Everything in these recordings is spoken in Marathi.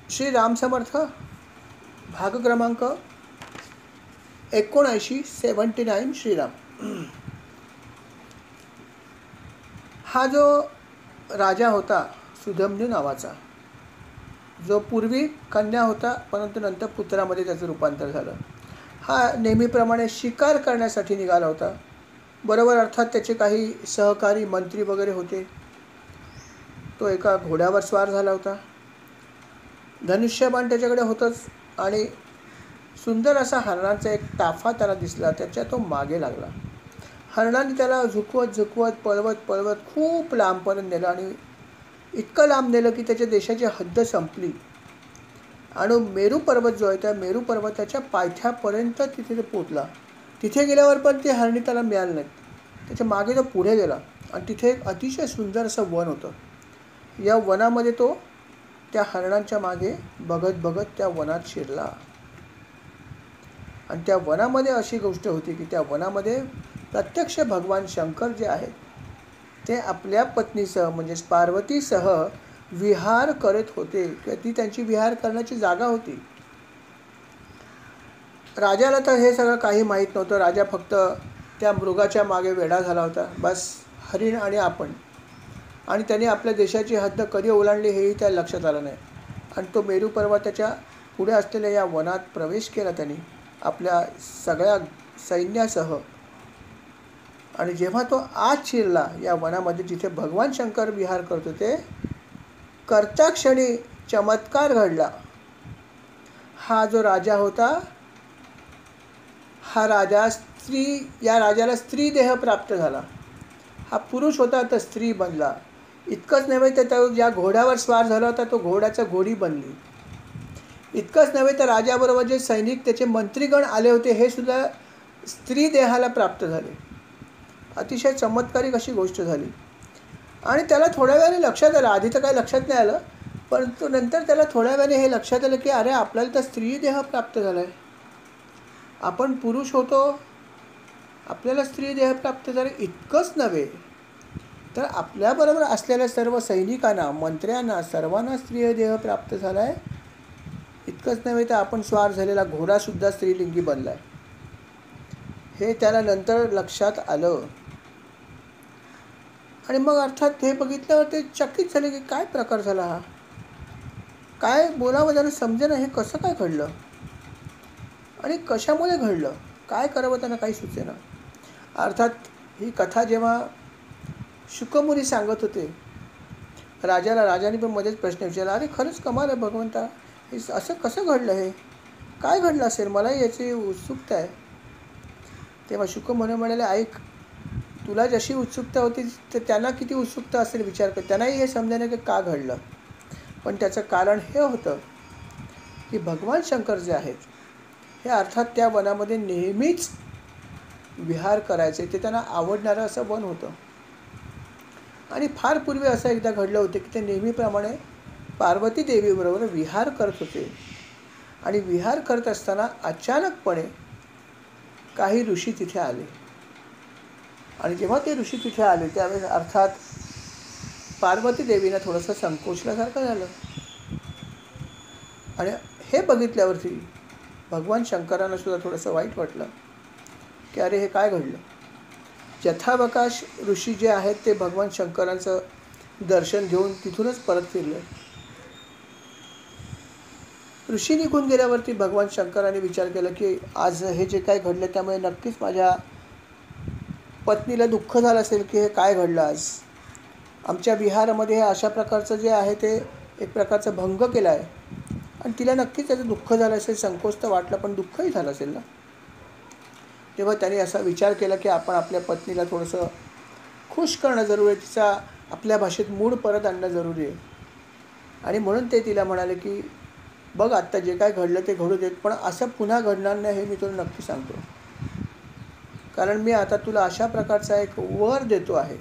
श्री राम समर्थ भाग क्रमांक 79 श्रीराम. हा जो राजा होता सुधमन्यू नावाचा, जो पूर्वी कन्या होता परंतु नंतर पुत्रामध्ये त्याचं रूपांतर झालं. हा नेहमीप्रमाणे शिकार करण्यासाठी निघाला होता. बरोबर, अर्थात त्याचे काही सहकारी मंत्री वगैरे होते. तो एका घोड्यावर स्वार झाला होता. धनुष्यबाण त्याच्याकडे होतंच आणि सुंदर असा हरणाचा एक ताफा त्याला दिसला. त्याच्या तो मागे लागला. हरणाने त्याला झुकवत झुकवत पळवत पळवत खूप लांबपर्यंत नेलं आणि इतकं लांब नेलं की त्याच्या देशाची हद्द संपली. आणि मेरू पर्वत जो आहे त्या मेरू पर्वताच्या पायथ्यापर्यंत तिथे पोचला. तिथे गेल्यावर पण ते हरणी त्याला मिळालं नाहीत. त्याच्या मागे तो पुढे गेला आणि तिथे एक अतिशय सुंदर असं वन होतं. या वनामध्ये तो त्या हरणांच्या मागे बघत बघत त्या वनात शिरला. आणि त्या वनामध्ये अशी गोष्ट होती की त्या वनामध्ये प्रत्यक्ष भगवान शंकर जे आहेत ते आपल्या पत्नीसह म्हणजेच पार्वतीसह विहार करत होते. ती त्यांची विहार करण्याची जागा होती. राजाला तर हे सगळं काही माहीत नव्हतं. राजा फक्त त्या मृगाच्या मागे वेडा झाला होता. बस हरिण आणि आपण. आणि त्याने आपल्या देशाची हद्द कधी ओलांडली हेही त्याला लक्षात आलं नाही. आणि तो मेरू पर्वताच्या पुढे असलेल्या या वनात प्रवेश केला त्याने आपल्या सगळ्या सैन्यासह. आणि जेव्हा तो आत शिरला या वनामध्ये जिथे भगवान शंकर विहार करत होते, करता क्षणी चमत्कार घडला. हा जो राजा होता, हा राजा या राजाला स्त्री देह प्राप्त झाला. हा पुरुष होता तर स्त्री बनला. इतकंच नव्हे तर तो ज्या घोड्यावर स्वार झाला होता तो घोड्याचा घोडी बनली. इतकंच नव्हे तर राजाबरोबर जे सैनिक त्याचे मंत्रीगण आले होते हे सुद्धा स्त्री देहाला प्राप्त झाले. अतिशय चमत्कारिक अशी गोष्ट झाली. आणि त्याला थोड्या वेळाने लक्षात आलं, आधी तर काही लक्षात नाही आलं, परंतु नंतर त्याला थोड्या वेळाने हे लक्षात आलं की अरे आपल्याला तर स्त्री देह प्राप्त झाला आहे. आपण पुरुष होतो, आपल्याला स्त्री देह प्राप्त झाला. इतकंच नव्हे तर आपल्याबरोबर असलेल्या सर्व सैनिकांना, मंत्र्यांना, सर्वांना स्त्री देह प्राप्त झाला आहे. इतकंच नव्हे तर आपण स्वार झालेला घोडासुद्धा स्त्रीलिंगी बनला आहे. हे त्याला नंतर लक्षात आलं. आणि मग अर्थात हे बघितल्यावर ते चकित झाले की काय प्रकार झाला हा. काय बोलावं त्याला समजेना. हे कसं काय घडलं आणि कशामुळे घडलं, काय करावं त्यांना काही सुचेना. अर्थात ही कथा जेव्हा शुकमुनी सांगत होते राजाला, राजाने पण मध्येच प्रश्न विचारला, अरे खरंच कमाल आहे भगवंता, हे असं कसं घडलं, हे काय घडलं असेल, मलाही याची उत्सुकता आहे. तेव्हा शुकमुनी म्हणाले, ऐक, तुला जशी उत्सुकता होती तर त्यांना किती उत्सुकता असेल विचार कर. त्यांनाही हे समजेना की का घडलं. पण त्याचं कारण हे होतं की भगवान शंकर जे आहेत हे अर्थात त्या वनामध्ये नेहमीच विहार करायचे. ते त्यांना आवडणारं असं वन होतं. आणि फार पूर्वी असं एकदा घडलं होतं की ते नेहमीप्रमाणे पार्वती देवीबरोबर विहार करत होते. आणि विहार करत असताना अचानकपणे काही ऋषी तिथे आले. आणि जेव्हा ते ऋषी तिथे आले त्यावेळेस अर्थात पार्वती देवीनं थोडंसं संकोचल्यासारखं झालं. आणि हे बघितल्यावरती भगवान शंकरांना सुद्धा थोडंसं वाईट वाटलं की अरे हे काय घडलं. यथावकाश ऋषी जे आहेत ते भगवान शंकरांचं दर्शन घेऊन तिथूनच परत फिरले. ऋषी निघून गेल्यावरती भगवान शंकरांनी विचार केला की आज हे जे काय घडलं त्यामुळे नक्कीच माझ्या पत्नीला दुःख झालं असेल की हे काय घडलं आज. आमच्या विहारामध्ये हे अशा प्रकारचं जे आहे ते एक प्रकारचा भंग केला आहे आणि तिला नक्कीच त्याचं दुःख झालं असेल. संकोच तर वाटलं पण दुःखही झालं असेल ना. तेव्हा त्याने असा विचार केला की आपण आपल्या पत्नीला थोडंसं खुश करणं जरुरी आहे, तिचा आपल्या भाषेत मूड परत आणणं जरुरी आहे. आणि म्हणून ते तिला म्हणाले की बघ आत्ता जे काय घडलं ते घडू देत, पण असं पुन्हा घडणार नाही हे मी तुला नक्की सांगतो. कारण मी आता तुला अशा प्रकारचा एक वर देतो आहे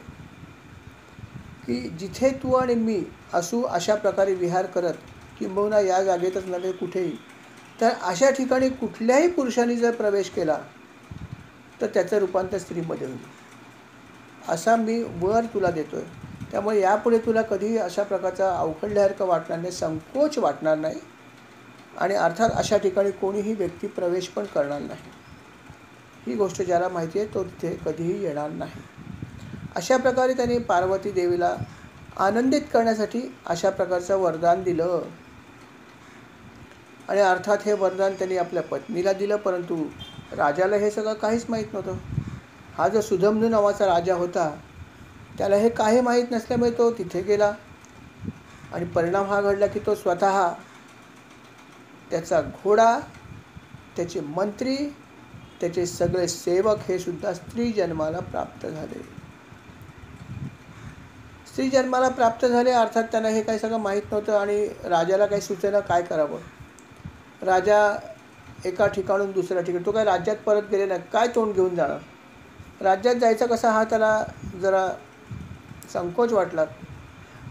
की जिथे तू आणि मी असू अशा प्रकारे विहार करत, किंबहुना या जागेतच नव्हे कुठेही, तर अशा ठिकाणी कुठल्याही पुरुषाने जर प्रवेश केला तर त्याचं रूपांतर स्त्रीमध्ये होईल. असा मी वर तुला देतो आहे. त्यामुळे यापुढे तुला कधीही अशा प्रकारचा अवखळल्यासारखं वाटणार नाही, संकोच वाटणार नाही. आणि अर्थात अशा ठिकाणी कोणीही व्यक्ती प्रवेश पण करणार नाही. ही गोष्ट ज्याला माहिती आहे तो तिथे कधीही येणार नाही. अशा प्रकारे त्यांनी पार्वती देवीला आनंदित करण्यासाठी अशा प्रकारचं वरदान दिलं. आणि अर्थात हे वरदान त्यांनी आपल्या पत्नीला दिलं, परंतु राजाला हे सगळं काहीच माहीत नव्हतं. हा जो सुधम्नू नावाचा राजा होता त्याला हे काही माहीत नसल्यामुळे तो तिथे गेला आणि परिणाम हा घडला की तो स्वतः, त्याचा घोडा, त्याचे मंत्री, त्याचे सगळे सेवक हे सुद्धा स्त्री जन्माला प्राप्त झाले. स्त्री जन्माला प्राप्त झाले अर्थात त्यांना हे काही सगळं माहीत नव्हतं आणि राजाला काही सुचेना काय करावं. राजा एका ठिकाणून दुसऱ्या ठिकाणी, तो काय राज्यात परत गेले नाही, काय तोंड घेऊन जाणार. राज्यात जायचं कसा हा त्याला जरा संकोच वाटला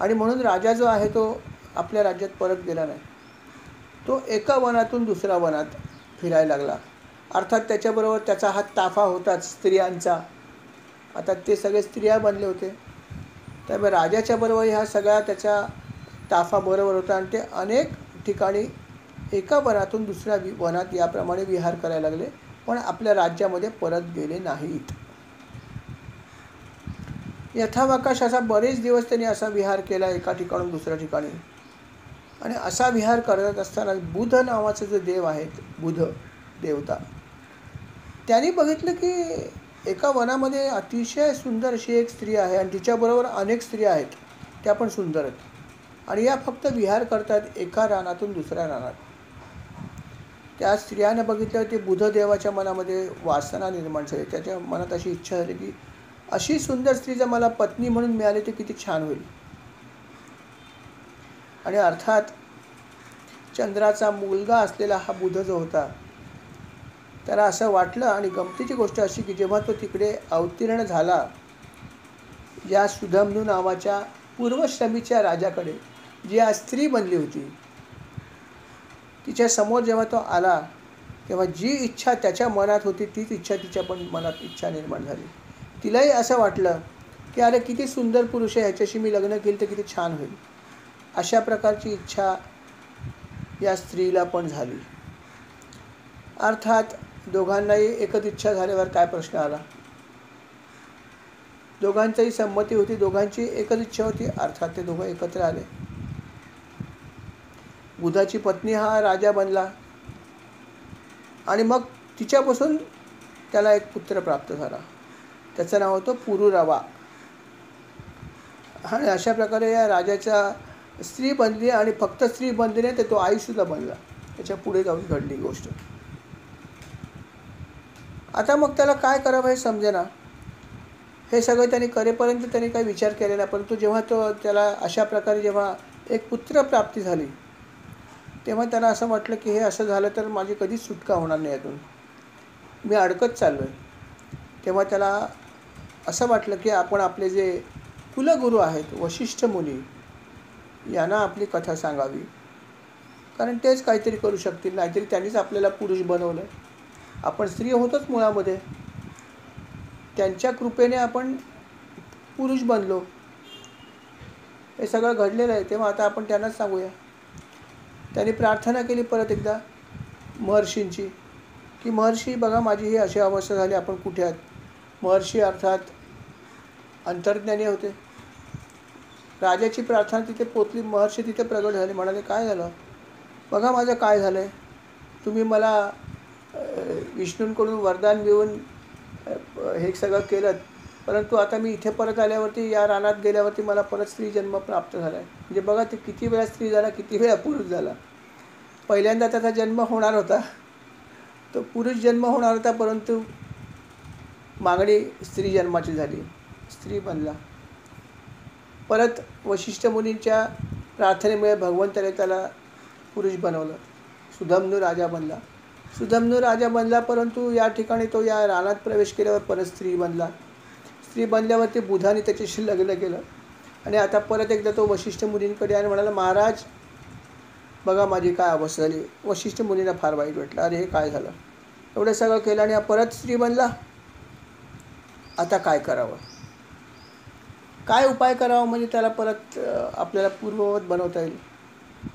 आणि म्हणून राजा जो आहे तो आपल्या राज्यात परत गेला नाही. तो एका वनातून दुसऱ्या वनात फिरायला लागला. अर्थात त्याच्याबरोबर त्याचा हा ताफा होताच स्त्रियांचा. आता ते सगळे स्त्रिया बनले होते, त्यामुळे राजाच्या बरोबर ह्या सगळ्या त्याच्या ताफा बरोबर होता आणि ते अनेक ठिकाणी एका वनातून दुसऱ्या वनात याप्रमाणे विहार करायला लागले, पण आपल्या राज्यामध्ये परत गेले नाहीत. यथावकाश असा बरेच दिवस त्यांनी असा विहार केला एका ठिकाणून दुसऱ्या ठिकाणी. आणि असा विहार करत असताना बुध नावाचे जे देव आहेत, बुध देवता, त्यांनी बघितलं की एका वनामध्ये अतिशय सुंदर अशी एक स्त्री आहे आणि तिच्याबरोबर अनेक स्त्रिया आहेत, त्या पण सुंदर आहेत आणि या फक्त विहार करतात एका रानातून दुसऱ्या रानात. त्या स्त्रियाने बघितल्यावर ते बुधदेवाच्या मनामध्ये वासना निर्माण झाली. त्याच्या मनात अशी इच्छा झाली की अशी सुंदर स्त्री जर मला पत्नी म्हणून मिळाली तर किती छान होईल. आणि अर्थात चंद्राचा मुलगा असलेला हा बुध जो होता त्याला असं वाटलं. आणि गमतीची गोष्ट अशी की जेव्हा तो तिकडे अवतीर्ण झाला या सुधम्नू नावाच्या पूर्वश्रमीच्या राजाकडे, जी आज स्त्री बनली होती, तिच्या समोर जेव्हा तो आला तेव्हा जी इच्छा त्याच्या मनात होती तीच इच्छा तिच्या पण मनात इच्छा निर्माण झाली. तिलाही असं वाटलं की अरे किती सुंदर पुरुष आहे, ह्याच्याशी मी लग्न केलं तर किती छान होईल. अशा प्रकारची इच्छा या स्त्रीला पण झाली. अर्थात दोघांनाही एकच इच्छा झाल्यावर काय प्रश्न आला. दोघांचीही संमती होती, दोघांची एकच इच्छा होती. अर्थात ते दोघं एकत्र आले. बुधाची पत्नी हा राजा बनला आणि मग तिच्यापासून त्याला एक पुत्र प्राप्त झाला. त्याचं नाव होतं पुरुरवा. आणि अशा प्रकारे या राजाच्या स्त्री बनली आणि फक्त स्त्री बनली नाही तर तो आईसुद्धा बनला. त्याच्या पुढे जाऊन घडली गोष्ट. आता मग त्याला काय करावं हे समजेना. हे सगळं त्यांनी करेपर्यंत त्यांनी काही विचार केलेला, परंतु जेव्हा त्याला अशा प्रकारे जेव्हा एक पुत्र प्राप्ती झाली तेव्हा त्याला असं वाटलं की हे असं झालं तर माझी कधीच सुटका होणार नाही यातून, मी अडकत चाललो आहे. तेव्हा त्याला असं वाटलं की आपण आपले जे कुलगुरू आहेत वशिष्ठ मुनी यांना आपली कथा सांगावी, कारण तेच काहीतरी करू शकतील. नाहीतरी त्यांनीच आपल्याला पुरुष बनवलं, आपण स्त्री होतोच मुळामध्ये, त्यांच्या कृपेने आपण पुरुष बनलो. हे सगळं घडलेलं आहे. तेव्हा आता आपण त्यांनाच सांगूया. त्यांनी प्रार्थना केली परत एकदा महर्षींची की महर्षी बघा माझी ही अशी अवस्था झाली, आपण कुठे आहात. महर्षी अर्थात अंतर्ज्ञानी होते. राजाची प्रार्थना तिथे पोचली. महर्षी तिथे प्रगट झाले. म्हणाले काय झालं, बघा माझं काय झालं आहे. तुम्ही मला विष्णूंकडून वरदान मिळवून हे सगळं केलं, परंतु आता मी इथे परत आल्यावरती या रानात गेल्यावरती मला परत स्त्री जन्म प्राप्त झाला आहे. म्हणजे बघा ते किती वेळा स्त्री झाला, किती वेळा पुरुष झाला. पहिल्यांदा त्याचा जन्म होणार होता, तो पुरुष जन्म होणार होता, परंतु मागणी स्त्री जन्माची झाली, स्त्री बनला. परत वशिष्ठ मुनींच्या प्रार्थनेमुळे भगवंताने त्याला पुरुष बनवलं. सुधम्नू राजा बनला. सुधम्नू राजा बनला, परंतु या ठिकाणी तो या रानात प्रवेश केल्यावर परत स्त्री बनला. स्त्री बनल्यावरती बुधाने त्याच्याशी लग्न केलं आणि आता परत एकदा तो वशिष्ठ मुनींकडे आणि म्हणाला महाराज बघा माझी काय अवस्था झाली. वशिष्ठ मुनींना फार वाईट वाटलं, अरे हे काय झालं, एवढं सगळं केलं आणि परत स्त्री बनला, आता काय करावं, काय उपाय करावा म्हणजे त्याला परत आपल्याला पूर्ववत बनवता येईल.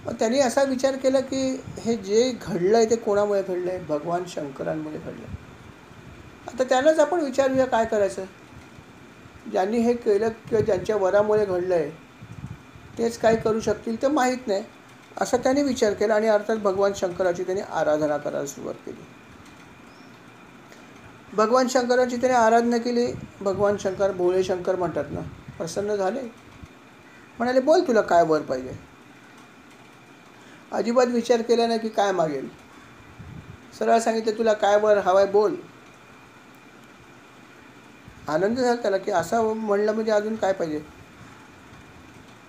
मग त्यांनी असा विचार केला की हे जे घडलं आहे ते कोणामुळे घडलं आहे? भगवान शंकरांमुळे घडलं आहे. आता त्यांनाच आपण विचारूया काय करायचं. ज्यांनी हे केलं किंवा ज्यांच्या वरामुळे घडलं आहे तेच काय करू शकतील ते माहीत नाही, असा त्यांनी विचार केला आणि अर्थात भगवान शंकराची त्यांनी आराधना करायला सुरुवात केली. भगवान शंकराची त्याने आराधना केली. भगवान शंकर, भोळे शंकर म्हणतात ना, प्रसन्न झाले. म्हणाले, बोल तुला काय वर पाहिजे. अजिबात विचार केला नाही की काय मागेल. सरळ सांगितलं, तुला काय वर हवाय बोल. आनंद झाला त्याला की असं म्हणलं म्हणजे अजून काय पाहिजे.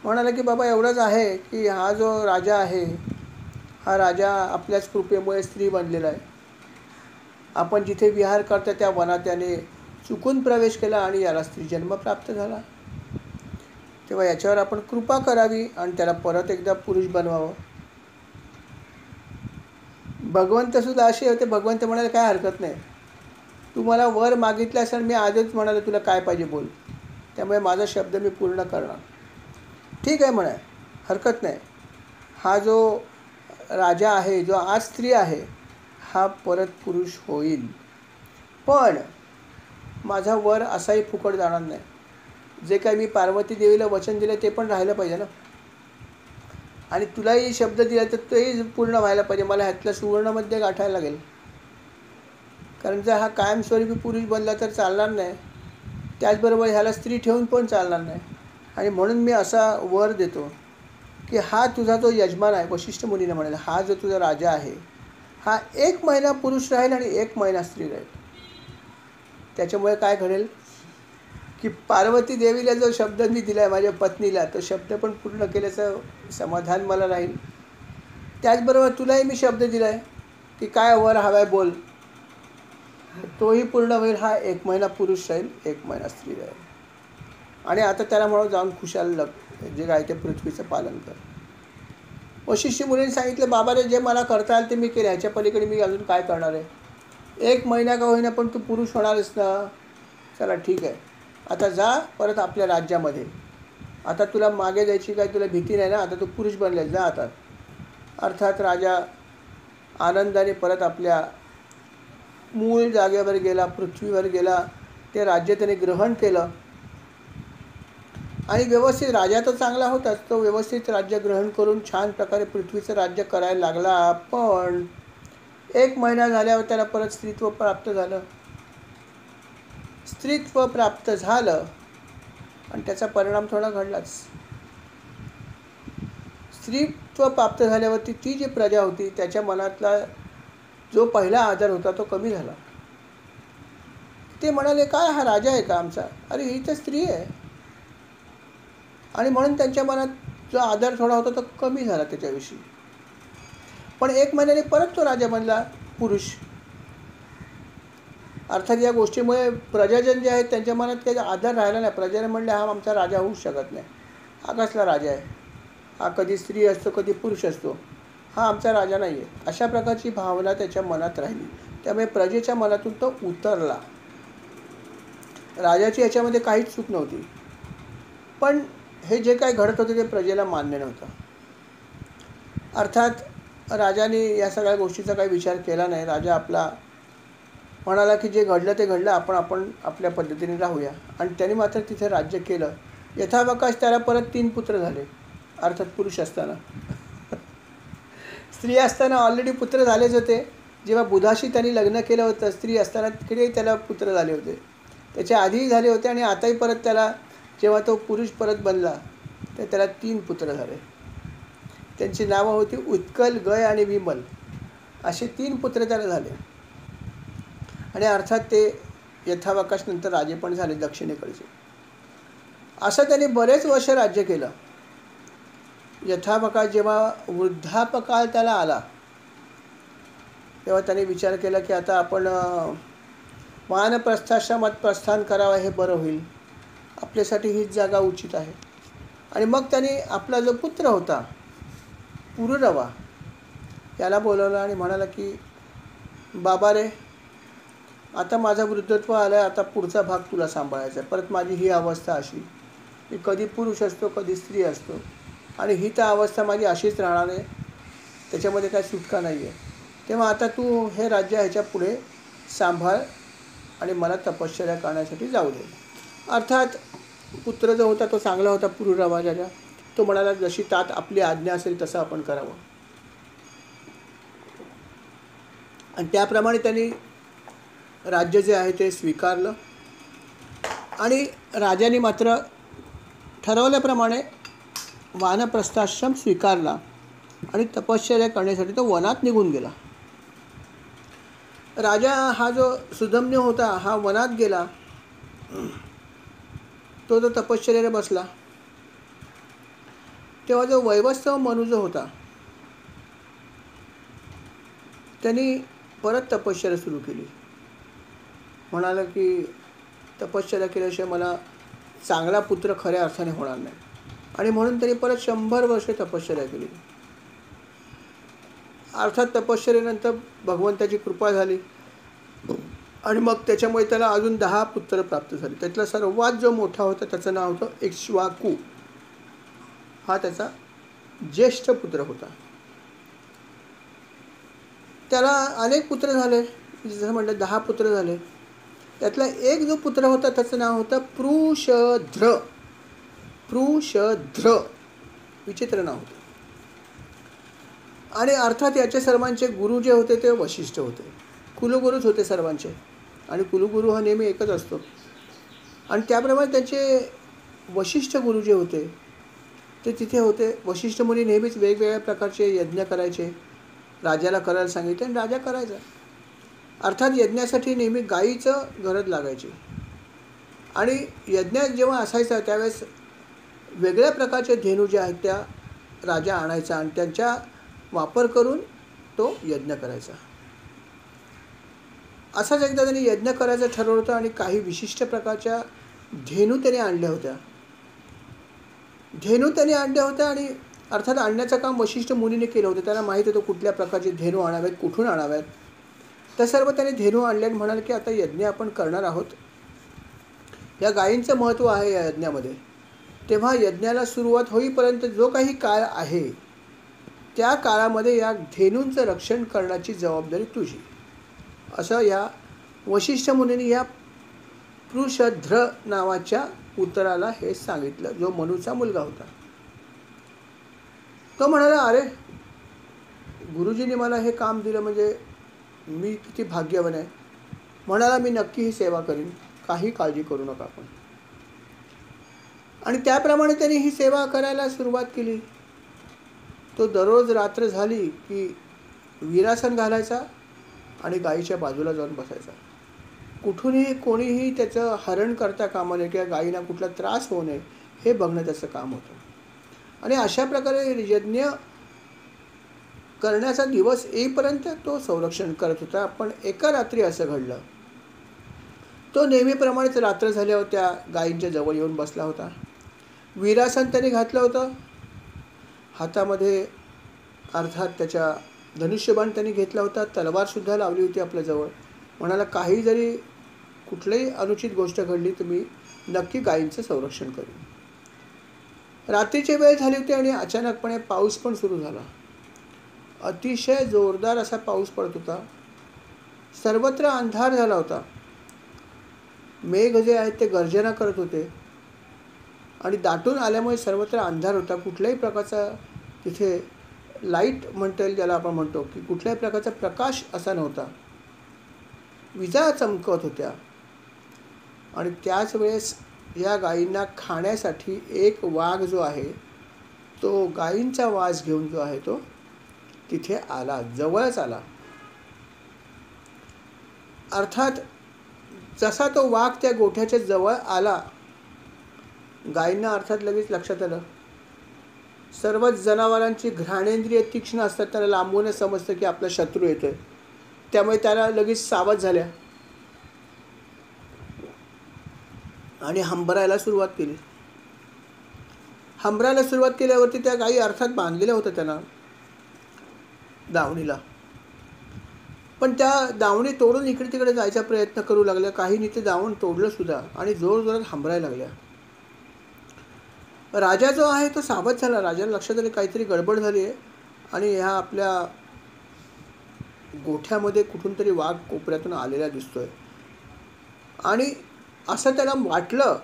म्हणाला की बाबा एवढंच आहे की हा जो राजा आहे, हा राजा आपल्याच कृपेमुळे स्त्री बनलेला आहे. आपण जिथे विहार करतो त्या वनात त्याने चुकून प्रवेश केला आणि याला स्त्री जन्म प्राप्त झाला. तेव्हा याच्यावर आपण कृपा करावी आणि त्याला परत एकदा पुरुष बनवावं. भगवंतसुद्धा असे होते. भगवंत म्हणाले काय हरकत नाही, तू मला वर मागितलं असेल, मी आजच म्हणाले तुला काय पाहिजे बोल, त्यामुळे माझा शब्द मी पूर्ण करणार. ठीक आहे म्हणे, हरकत नाही. हा जो राजा आहे, जो आज स्त्री आहे, हा परत पुरुष होईल. पण माझा वर असाही फुकट जाणार नाही. जे काही मी पार्वती देवीला वचन दिलं ते पण राहिलं पाहिजे ना. आणि तुलाही शब्द दिला तर तेही पूर्ण व्हायला पाहिजे. मला ह्यातलं सुवर्णमध्ये गाठायला लागेल. कारण जर हा कायमस्वरूपी पुरुष बनला तर चालणार नाही. त्याचबरोबर ह्याला स्त्री ठेवून पण चालणार नाही. आणि म्हणून मी असा वर देतो की हा तुझा जो यजमान आहे, वशिष्ठ मुनीने म्हणाले, हा जो तुझा राजा आहे, हा 1 महिना पुरुष राहील आणि 1 महिना स्त्री राहील. त्याच्यामुळे काय घडेल की पार्वती देवीला जो शब्द मी दिला आहे माझ्या पत्नीला, तो शब्द पण पूर्ण केल्याचं समाधान मला राहील. त्याचबरोबर तुलाही मी शब्द दिला आहे की काय वर हवाय बोल, तोही पूर्ण होईल. हा 1 महिना पुरुष राहील, 1 महिना स्त्री राहील. आणि आता त्याला म्हणून जाऊन खुशाल जे काय ते पृथ्वीचं पालन कर. वशिष्ठ मुनीने सांगितलं, बाबा रे, जे मला करता आलं ते मी केलं, ह्याच्या पलीकडे मी अजून काय करणार आहे. 1 महिना का होईना पण तू पुरुष होणारच ना. चला ठीक आहे, आता जा परत आपल्या राज्यामध्ये. आता तुला मागे जायची काय तुला भीती नाही ना, आता तू पुरुष बनले, जा आता. अर्थात राजा आनंदाने परत आपल्या मूळ जागेवर गेला, पृथ्वीवर गेला. ते राज्य त्याने ग्रहण केलं आणि व्यवस्थित, राजा तर चांगला होताच, तो व्यवस्थित राज्य ग्रहण करून छान प्रकारे पृथ्वीचं राज्य करायला लागला. पण 1 महिना झाल्यावर त्याला परत स्त्रीत्व प्राप्त झालं. स्त्रीत्व प्राप्त झालं आणि त्याचा परिणाम थोडा घडलाच. स्त्रीत्व प्राप्त झाल्यावरती ती जी प्रजा होती त्याच्या मनातला जो पहिला आदर होता तो कमी झाला. ते म्हणाले, काय हा राजा आहे का आमचा? अरे ही तर स्त्री आहे. आणि म्हणून त्यांच्या मनात जो आदर थोडा होता तो कमी झाला त्याच्याविषयी. पण 1 महिन्याने परत तो राजा बनला पुरुष. अर्थात या गोष्टीमुळे प्रजाजन जे आहेत त्यांच्या मनात काही आदर राहिला नाही. प्रजेने म्हणले हा आमचा राजा होऊच शकत नाही, हा कसला राजा आहे, हा कधी स्त्री असतो कधी पुरुष असतो, हा आमचा राजा नाही आहे, अशा प्रकारची भावना त्याच्या मनात राहिली. त्यामुळे प्रजेच्या मनातून तो उतरला. राजाची याच्यामध्ये काहीच चूक नव्हती, पण हे जे काही घडत होते ते प्रजेला मान्य नव्हतं. अर्थात राजाने या सगळ्या गोष्टीचा काही विचार केला नाही. राजा आपला म्हणाला की जे घडलं ते घडलं, आपण आपल्या पद्धतीने राहूया. आणि त्यांनी मात्र तिथे राज्य केलं. यथावकाश त्याला परत 3 पुत्र झाले. अर्थात पुरुष असताना. स्त्री असताना ऑलरेडी पुत्र झालेच होते. जेव्हा बुधाशी त्यांनी लग्न केलं होतं स्त्री असताना तिकडेही त्याला पुत्र झाले होते, त्याच्या आधीही झाले होते. आणि आताही परत त्याला जेव्हा तो पुरुष परत बनला तर त्याला 3 पुत्र झाले. त्यांची नावं होती उत्कल, गय आणि विमल, असे 3 पुत्र त्याला झाले. आणि अर्थात ते यथावकाश नंतर राजे पण झाले दक्षिणेकडचे. असं त्यांनी बरेच वर्ष राज्य केलं. यथावकाश जेव्हा वृद्धापकाळ त्याला आला तेव्हा त्याने विचार केला की आता आपण वानप्रस्थाश्रमात प्रस्थान करावं, हे बरं होईल, आपल्यासाठी हीच जागा उचित आहे. आणि मग त्याने आपला जो पुत्र होता पुरुरवा याला बोलवलं आणि म्हणाला की बाबा रे, आता माझं वृद्धत्व आलं आहे, आता पुढचा भाग तुला सांभाळायचा आहे. परत माझी ही अवस्था अशी, मी कधी पुरुष असतो कधी स्त्री असतो. आणि ही तर अवस्था माझी अशीच राहणार आहे, त्याच्यामध्ये काय सुटका नाही आहे. तेव्हा आता तू हे राज्य ह्याच्या पुढे सांभाळ आणि मला तपश्चर्या करण्यासाठी जाऊ दे. अर्थात पुत्र जो होता तो चांगला होता पुरुरवाजाचा. तो म्हणाला, जशी तात आपली आज्ञा असेल तसं आपण करावं. आणि त्याप्रमाणे त्यांनी राज्य जे आहे ते स्वीकारलं. आणि राजाने मात्र ठरवल्याप्रमाणे वानप्रस्थाश्रम स्वीकारला आणि तपश्चर्या करण्यासाठी तो वनात निघून गेला. राजा हा जो सुधम्य होता हा वनात गेला. तो तपश्चर्याला बसला. तेव्हा जो वैवस्वत मनु जो होता त्यांनी परत तपश्चर्या सुरू केली. म्हणाला की तपश्चर्या केल्याशिवाय मला चांगला पुत्र खऱ्या अर्थाने होणार नाही. आणि म्हणून त्यांनी परत 100 वर्षे तपश्चर्या केली. अर्थात तपश्चर्येनंतर भगवंताची कृपा झाली आणि मग त्याच्यामुळे त्याला अजून 10 पुत्र प्राप्त झाले. त्यातला सर्वात जो मोठा होता त्याचं नाव होतं इक्ष्वाकू. हा त्याचा ज्येष्ठ पुत्र होता. त्याला अनेक पुत्र झाले, जसं म्हटलं 10 पुत्र झाले. त्यातला एक जो पुत्र होता त्याचं नाव होतं पृषध्र. पृषध्र विचित्र नाव होतं. आणि अर्थात याचे सर्वांचे गुरु जे होते ते वशिष्ठ होते. कुलगुरूच होते सर्वांचे. आणि कुलगुरू हा नेहमी एकच असतो. आणि त्याप्रमाणे त्यांचे वशिष्ठ गुरु जे होते ते तिथे होते. वशिष्ठ मुनी नेहमीच वेगवेगळ्या प्रकारचे यज्ञ करायचे. राजाला करायला सांगितले आणि राजा करायचा. अर्थात यज्ञासाठी नेहमी गाईचं गरज लागायची. आणि यज्ञात जेव्हा असायचा त्यावेळेस वेगळ्या प्रकारचे धेनू जे आहेत त्या राजा आणायचा आणि त्यांचा वापर करून तो यज्ञ करायचा. असाच एकदा त्यांनी यज्ञ करायचं ठरवलं होतं आणि काही विशिष्ट प्रकारच्या धेनू त्याने आणल्या होत्या. धेनू त्याने आणल्या होत्या आणि अर्थात आणण्याचं काम वशिष्ठ मुनीने केलं होतं. त्यांना माहीत होतं कुठल्या प्रकारचे धेनू आणावेत, कुठून आणाव्यात. त्या सर्व त्याने धेनू आणले आणि म्हणाले की आता यज्ञ आपण करणार आहोत. या गायींचं महत्त्व आहे या यज्ञामध्ये. तेव्हा यज्ञाला सुरुवात होईपर्यंत जो काही काळ आहे त्या काळामध्ये या धेनूंचं रक्षण करण्याची जबाबदारी तुझी. असं या वशिष्ठ मुनीने या पृषध्र नावाच्या पुत्राला हे सांगितलं, जो मनूचा मुलगा होता. तो म्हणाला, अरे गुरुजींनी मला हे काम दिलं म्हणजे मी किती भाग्यवान आहे. म्हणाला, मी नक्की ही सेवा करीन, काही काळजी करू नका आपण. आणि त्याप्रमाणे त्यांनी ही सेवा करायला सुरुवात केली. तो दररोज रात्र झाली की वीरासन घालायचा आणि गायीच्या बाजूला जाऊन बसायचा. कुठूनही कोणीही त्याचं हरण करता कामा नये किंवा गायींना कुठला त्रास होऊ नये हे बघणं त्याचं काम होतं. आणि अशा प्रकारे यज्ञ करण्याचा दिवस येईपर्यंत तो संरक्षण करत होता. पण एका रात्री असं घडलं. तो नेहमीप्रमाणेच रात्र झाल्यावर त्या गायींच्या जवळ येऊन बसला होता. वीरासन त्याने घातलं होतं. हातामध्ये अर्थात त्याच्या धनुष्यबाण त्यांनी घेतला होता. तलवारसुद्धा लावली होती आपल्याजवळ. म्हणाला, काही जरी कुठलीही अनुचित गोष्ट घडली तर मी नक्की गायींचं संरक्षण करेन. रात्रीची वेळ झाली होती आणि अचानकपणे पाऊस पण सुरू झाला. अतिशय जोरदार असा पाऊस पडत होता. सर्वत्र अंधार झाला होता. मेघ जे आहेत ते गर्जना करत होते आणि दाटून आल्यामुळे सर्वत्र अंधार होता. कुठल्याही प्रकारचा तिथे लाईट म्हणता येईल ज्याला आपण म्हणतो की कुठल्याही प्रकारचा प्रकाश असा नव्हता. विजा चमकत होत्या. आणि त्याच वेळेस या गायींना खाण्यासाठी एक वाघ जो आहे तो गायींचा वास घेऊन जो आहे तो तिथे आला, जवळच आला. अर्थात जसा तो वाघ त्या गोठ्याच्या जवळ आला, गायींना अर्थात लगेच लक्षात आलं. सर्वच जनावरांची घ्राणेंद्रिय तीक्ष्ण असतात. त्याला लांबूनच समजतं की आपला शत्रू येतोय. त्यामुळे त्याला लगेच सावध झाल्या आणि हंबरायला सुरुवात केली. हंबरायला सुरुवात केल्यावरती त्या गायी अर्थात बांधलेल्या होत्या त्यांना दावणीला. पण त्या दावणी तोडून इकडे तिकडे जायचा प्रयत्न करू लागल्या. काहींनी ते दावण तोडलं सुद्धा आणि जोरजोरात हंबरायला लागल्या. राजा जो आहे तो सावध झाला. राजाला लक्षात आलं काहीतरी गडबड झाली आहे आणि ह्या आपल्या गोठ्यामध्ये कुठून तरी वाघ कोपऱ्यातून आलेला दिसतोय. आणि असं त्याला वाटलं.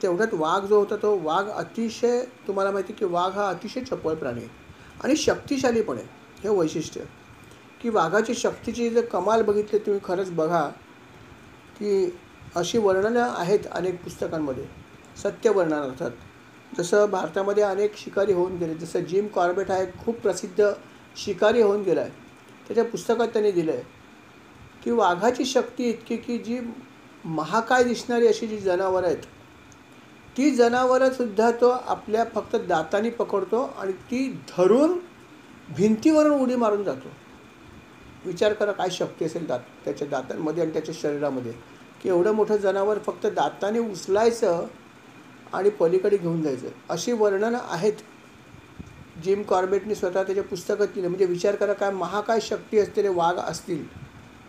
तेवढ्यात वाघ जो होता तो वाघ अतिशय, तुम्हाला माहिती की वाघ हा अतिशय चपळ प्राणी आहे आणि शक्तिशाली पण आहे. हे वैशिष्ट्य की वाघाची शक्तीची जर कमाल बघितली तुम्ही, खरंच बघा की अशी वर्णनं आहेत अनेक पुस्तकांमध्ये, सत्य वर्णन अर्थात. जसं भारतामध्ये अनेक शिकारी होऊन गेले. जसं जिम कॉर्बेट हा एक खूप प्रसिद्ध शिकारी होऊन गेला आहे. त्याच्या पुस्तकात त्यांनी दिलं आहे की वाघाची शक्ती इतकी की जी महाकाय दिसणारी अशी जी जनावरं आहेत, ती जनावरंसुद्धा तो आपल्या फक्त दातांनी पकडतो आणि ती धरून भिंतीवरून उडी मारून जातो. विचार करा काय शक्ती असेल त्याच्या दातांमध्ये आणि त्याच्या शरीरामध्ये, की एवढं मोठं जनावर फक्त दाताने उचलायचं आणि पलीकडे घेऊन जायचं. अशी वर्णनं आहेत. जिम कॉर्बेटने स्वतः त्याच्या पुस्तकात केलं. म्हणजे विचार करा काय महाकाय शक्ती असलेले वाघ असतील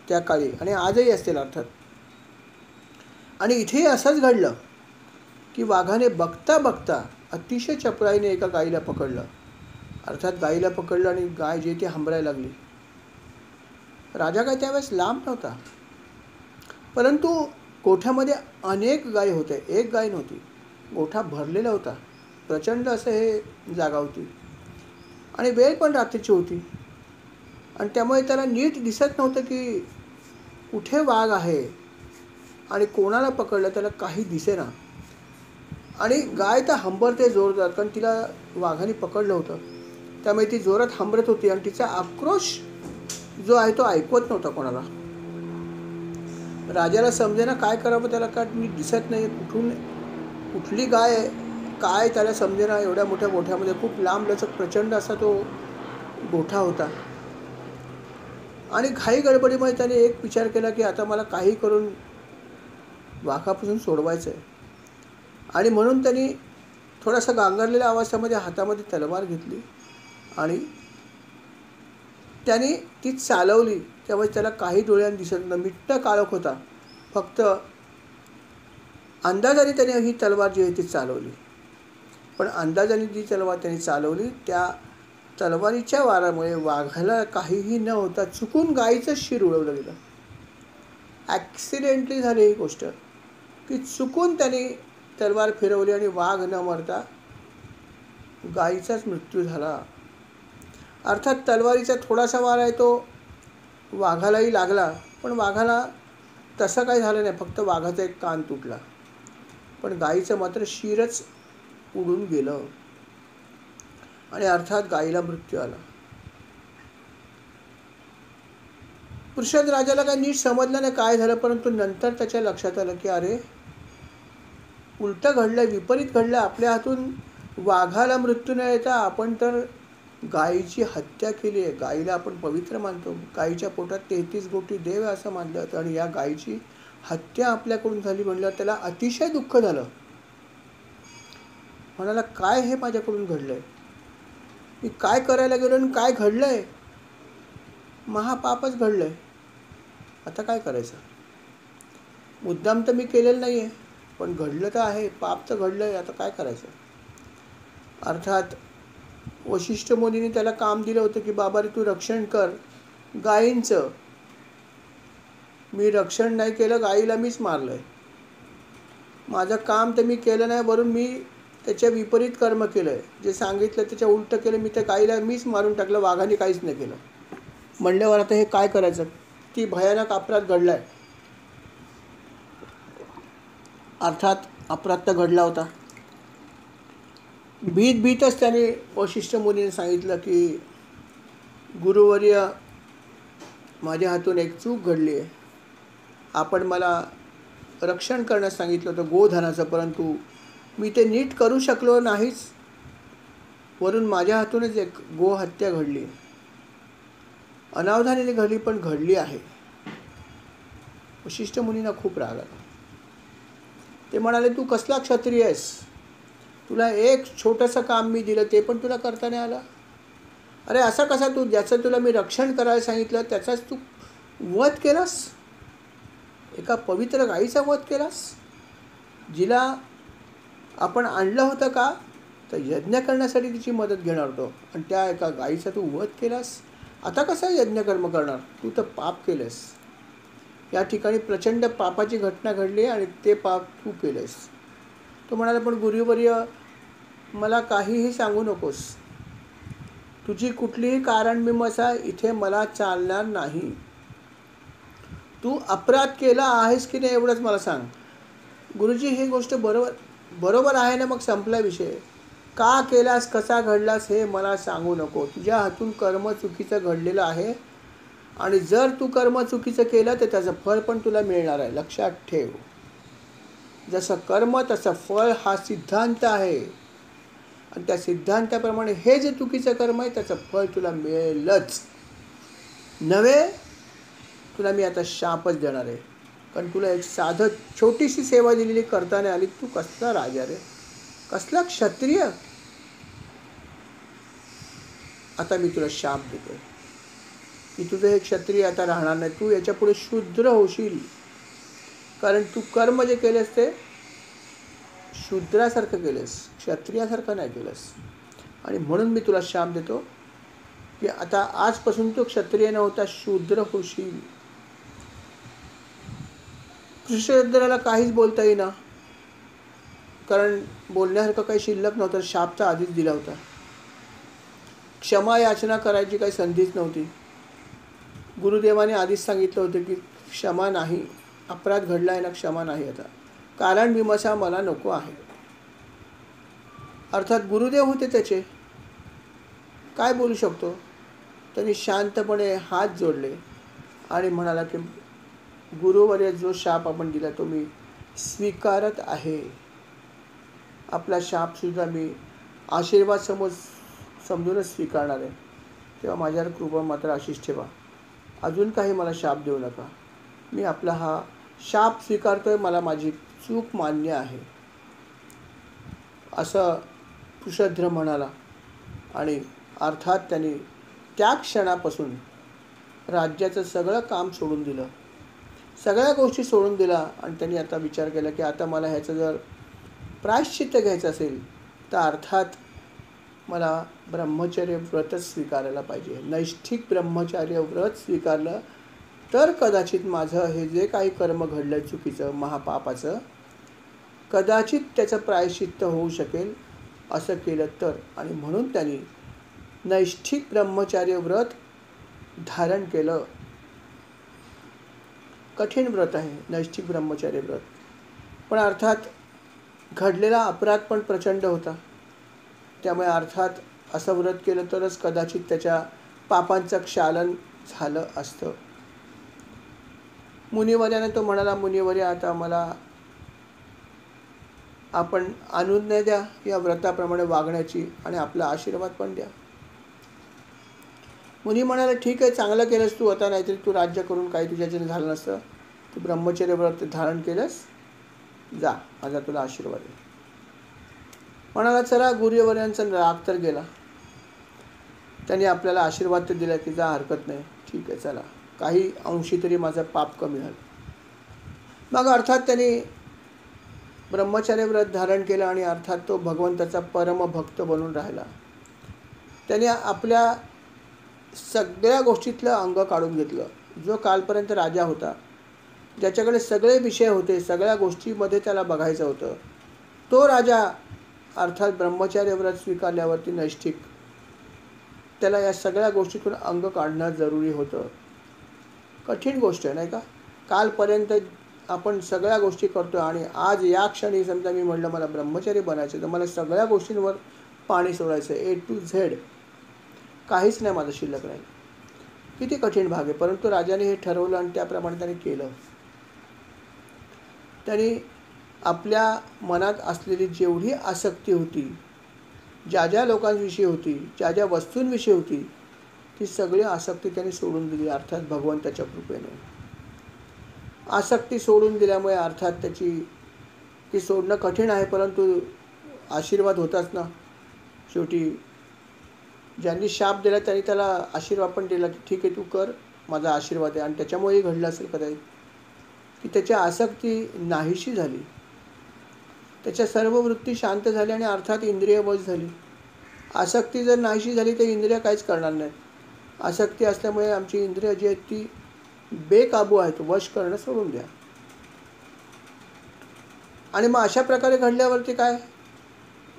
त्या काळी आणि आजही असतील अर्थात. आणि इथेही असंच घडलं की वाघाने बघता बघता अतिशय चपळाईने एका गाईला पकडलं. अर्थात गाईला पकडलं आणि गाय जे ती हंबरायला लागली. राजा काय त्यावेळेस लांब नव्हता, परंतु गोठ्यामध्ये अनेक गायी होत्या. एक गाय नव्हती. गोठा भरलेला होता. प्रचंड असं हे जागा होती आणि वेळ पण रात्रीची होती आणि त्यामुळे त्याला नीट दिसत नव्हतं की कुठे वाघ आहे आणि कोणाला पकडलं, त्याला काही दिसेना. आणि गाय तर हंबरते जोरदार, कारण तिला वाघाने पकडलं होतं. त्यामुळे ती जोरात हंबरत होती आणि तिचा आक्रोश जो आहे तो ऐकवत नव्हता कोणाला. राजाला समजेना काय करावं, त्याला काय नीट दिसत नाही. कुठली गाय आहे काय त्याला समजेना. एवढ्या मोठ्या गोठ्यामध्ये खूप लांब लचक प्रचंड असा तो गोठा होता. आणि घाई गडबडीमुळे त्याने एक विचार केला की आता मला काही करून वाघापासून सोडवायचं आहे. आणि म्हणून त्यांनी थोडासा गांगरलेल्या आवाजामध्ये हातामध्ये तलवार घेतली आणि त्याने ती चालवली. त्यामुळे त्याला काही डोळ्यांनी दिसत नव्हतं. मिट्ट काळोख होता. फक्त अंदाजाने त्याने ही तलवार जी आहे ती चालवली. पण अंदाजाने जी तलवार त्याने चालवली, त्या तलवारीच्या वारामुळे वाघाला काहीही न होता चुकून गाईचं शिर उडवलं गेलं. ॲक्सिडेंटली झाली ही गोष्ट की चुकून त्याने तलवार फिरवली आणि वाघ न मरता गाईचाच मृत्यू झाला. अर्थात तलवारीचा थोडासा वार आहे तो वाघालाही लागला, पण वाघाला तसं काही झालं नाही. फक्त वाघाचा एक कान तुटला, पण गाईचं मात्र शिरच उडून गेलं आणि अर्थात गाईला मृत्यू आला. पुरुषद राजाला काही नीट समजलं नाही काय झालं, परंतु नंतर त्याच्या लक्षात आलं की अरे उलटं घडलं, विपरीत घडलं. आपल्या हातून वाघाला मृत्यू न येता आपण तर गायीची हत्या केली आहे. गाईला आपण पवित्र मानतो. गाईच्या पोटात 33 कोटी देव आहे असं मानलं जातं आणि या गायीची हत्या आपल्याकडून झाली म्हणल्यावर त्याला अतिशय दुःख झालं. म्हणाला काय हे माझ्याकडून घडलंय, मी काय करायला गेलो आणि काय घडलंय, महापापच घडलंय. आता काय करायचं. मुद्दाम तर मी केलेलं नाही आहे, पण घडलं तर आहे, पाप तर घडलंय. आता काय करायचं. अर्थात वशिष्ठ मुनीने त्याला काम दिलं होतं की बाबा रे तू रक्षण कर गायींचं. मी रक्षण नाही केलं, गायीला मीच मारलंय. माझं काम तर मी केलं नाही, वरून मी त्याच्या विपरीत कर्म केलंय. जे सांगितलं त्याच्या उलटं केलं. मी त्या गायीला मीच मारून टाकलं, वाघाने काहीच नाही केलं. म्हणल्यावर आता हे काय करायचं. ती भयानक अपराध घडलाय. अर्थात अपराध तर घडला होता. भीतच त्याने वशिष्ठ मुनीने सांगितलं की गुरुवर्य, माझ्या हातून एक चूक घडली आहे. आपण मला रक्षण करण्यास सांगितलं होतं गोधनाचं, परंतु मी ते नीट करू शकलो नाहीच. वरून माझ्या हातूनच एक गोहत्या घडली. अनावधानाने घडली, पण घडली आहे. वशिष्ठ मुनींना खूप राग आला. ते म्हणाले तू कसला क्षत्रिय आहेस, तुला एक छोटंसं काम मी दिलं ते पण तुला करता नाही आलं. अरे असा कसा तू, ज्याचं तुला मी रक्षण करायला सांगितलं त्याचाच तू वध केलास. एका पवित्र गाईचा वध केलास, जिला आपण आणलं होतं का तर यज्ञ करण्यासाठी तिची मदत घेणार होतो आणि त्या एका गाईचा तू वध केलास. आता कसा यज्ञ कर्म करणार? तू तर पाप केलंस. या ठिकाणी प्रचंड पापाची घटना घडली आणि ते पाप तू केलंस. तो म्हणाला, पण गुरुवर्य मला काहीही सांगू नकोस. तुझी कुठलीही कारणमीमांसा इथे मला चालणार नाही. तू अपराध केला आहेस की नाही एवढंच मला सांग. गुरुजी, ही गोष्ट बरोबर आहे ना? मग संपला विषय. का केलास, कसा घडलास हे मला सांगू नको. तुझ्या हातून कर्म चुकीचं घडलेलं आहे आणि जर तू कर्म चुकीचं केलं तर त्याचं फळ पण तुला मिळणार आहे. लक्षात ठेव. जसं कर्म तसं फळ हा सिद्धांत आहे आणि त्या सिद्धांताप्रमाणे हे जे चुकीचं कर्म आहे त्याचं फळ तुला मिळेलच. नव्हे, तुला मी आता शापच देणार आहे. कारण तुला एक साधं छोटीशी सेवा दिलेली करता नाही आली. तू कसला राजा रे, कसला क्षत्रिय. आता मी तुला शाप देतो की तुझं हे क्षत्रिय आता राहणार नाही. तू याच्या पुढे शूद्र होशील. कारण तू कर्म जे केलेस ते शूद्रासारखं केलेस, क्षत्रियासारखं नाही केलंस. आणि म्हणून मी तुला शाप देतो की आता आजपासून तू क्षत्रिय न होता शूद्र होशील. कृष्णचंद्राला काहीच बोलता येईना, कारण बोलण्यासारखं काही शिल्लक नव्हतं. शाप तर आधीच दिला होता. क्षमा याचना करायची काही संधीच नव्हती. गुरुदेवाने आधीच सांगितलं होतं की क्षमा नाही, अपराध घडला आहे ना, क्षमा नाही. आता कारण मीमांसा मला नको आहे. अर्थात गुरुदेव होते त्याचे, काय बोलू शकतो. त्यांनी शांतपणे हात जोडले आणि म्हणाला की गुरुवर्य, जो शाप आपण दिला तो मी स्वीकारत आहे. आपला शापसुद्धा मी आशीर्वाद समजूनच स्वीकारणार आहे. तेव्हा माझ्यावर कृपा मात्र अशीच ठेवा. अजून काही मला शाप देऊ नका. मी आपला हा शाप स्वीकारतोय. मला माझी चूक मान्य आहे, असं कुशध्र म्हणाला. आणि अर्थात त्यांनी त्या क्षणापासून राज्याचं सगळं काम सोडून दिलं, सगळ्या गोष्टी सोडून दिला. आणि त्यांनी आता विचार केला की आता मला ह्याचं जर प्रायश्चित्त घ्यायचं असेल तर अर्थात मला ब्रह्मचर्य व्रतच स्वीकारायला पाहिजे. नैष्ठिक ब्रह्मचर्य व्रत स्वीकारलं तर कदाचित माझं हे जे काही कर्म घडलं चुकीचं, महापापाचं, कदाचित त्याचं प्रायश्चित्त होऊ शकेल. असं केलं तर. आणि म्हणून त्यांनी नैष्ठिक ब्रह्मचर्य व्रत धारण केलं. कठीण व्रत आहे नैष्ठिक ब्रह्मचर्य व्रत, पण अर्थात घडलेला अपराध पण प्रचंड होता. त्यामुळे अर्थात असं व्रत केलं तरच कदाचित त्याच्या पापांचं क्षालन झालं असतं. मुनिवर्याने तो म्हणाला, मुनिवर्य, आता मला आपण अनुज्ञा द्या या व्रताप्रमाणे वागण्याची आणि आपला आशीर्वाद पण द्या. मुनी म्हणाले, ठीक आहे, चांगलं केलंस तू. आता नाहीतरी तू राज्य करून काही तुझ्याच्याने झालं नसतं. तू ब्रह्मचर्य व्रत धारण केलंस, जा, माझा तुला आशीर्वाद आहे. म्हणाला, चला, गुरुवर्यांचा राग तर गेला. त्यांनी आपल्याला आशीर्वाद तर दिला की जा, हरकत नाही, ठीक आहे, चला, काही अंशी तरी माझं पाप कमी झालं. मग अर्थात त्यांनी ब्रह्मचर्य व्रत धारण केलं आणि अर्थात तो भगवंताचा परमभक्त बनून राहिला. त्याने आपल्या सगळ्या गोष्टीतलं अंग काढून घेतलं. जो कालपर्यंत राजा होता, ज्याच्याकडे सगळे विषय होते, सगळ्या गोष्टीमध्ये त्याला बघायचं होतं, तो राजा अर्थात ब्रह्मचर्य व्रत स्वीकारल्यावरती नैष्ठिक, त्याला या सगळ्या गोष्टीतून अंग काढणं जरुरी होतं. कठीण गोष्ट आहे नाही का? कालपर्यंत आपण सगळ्या गोष्टी करतो आणि आज या क्षणी समजा मी म्हटलं मला ब्रह्मचारी बनायचं तर मला सगळ्या गोष्टींवर पाणी सोडायचं, A to Z, काहीच नाही माझं शिल्लक राहील. किती कठीण भाग आहे. परंतु राजाने हे ठरवलं आणि त्याप्रमाणे त्याने केलं. त्यांनी आपल्या मनात असलेली जेवढी आसक्ती होती, ज्या ज्या लोकांविषयी होती, ज्या ज्या वस्तूंविषयी होती, ती सगळी आसक्ती त्यांनी सोडून दिली, अर्थात भगवंताच्या कृपेने. आसक्ती सोडून दिल्यामुळे अर्थात ती सोडणं कठीण आहे, परंतु आशीर्वाद होताच ना. शेवटी ज्यांनी शाप दिला त्यांनी त्याला आशीर्वाद पण दिला की ठीक आहे, तू कर, माझा आशीर्वाद आहे. आणि त्याच्यामुळेही घडलं असेल कदाचित की त्याची आसक्ती नाहीशी झाली. त्याच्या सर्व वृत्ती शांत झाल्या आणि अर्थात इंद्रिय वश झाली. आसक्ती जर नाहीशी झाली तर इंद्रिय काहीच करणार नाहीत. आसक्ती असल्यामुळे आमची इंद्रिय जी आहेत ती बेकाबू आहेत, वश करणं सोडून द्या. आणि मग अशा प्रकारे घडल्यावरती काय,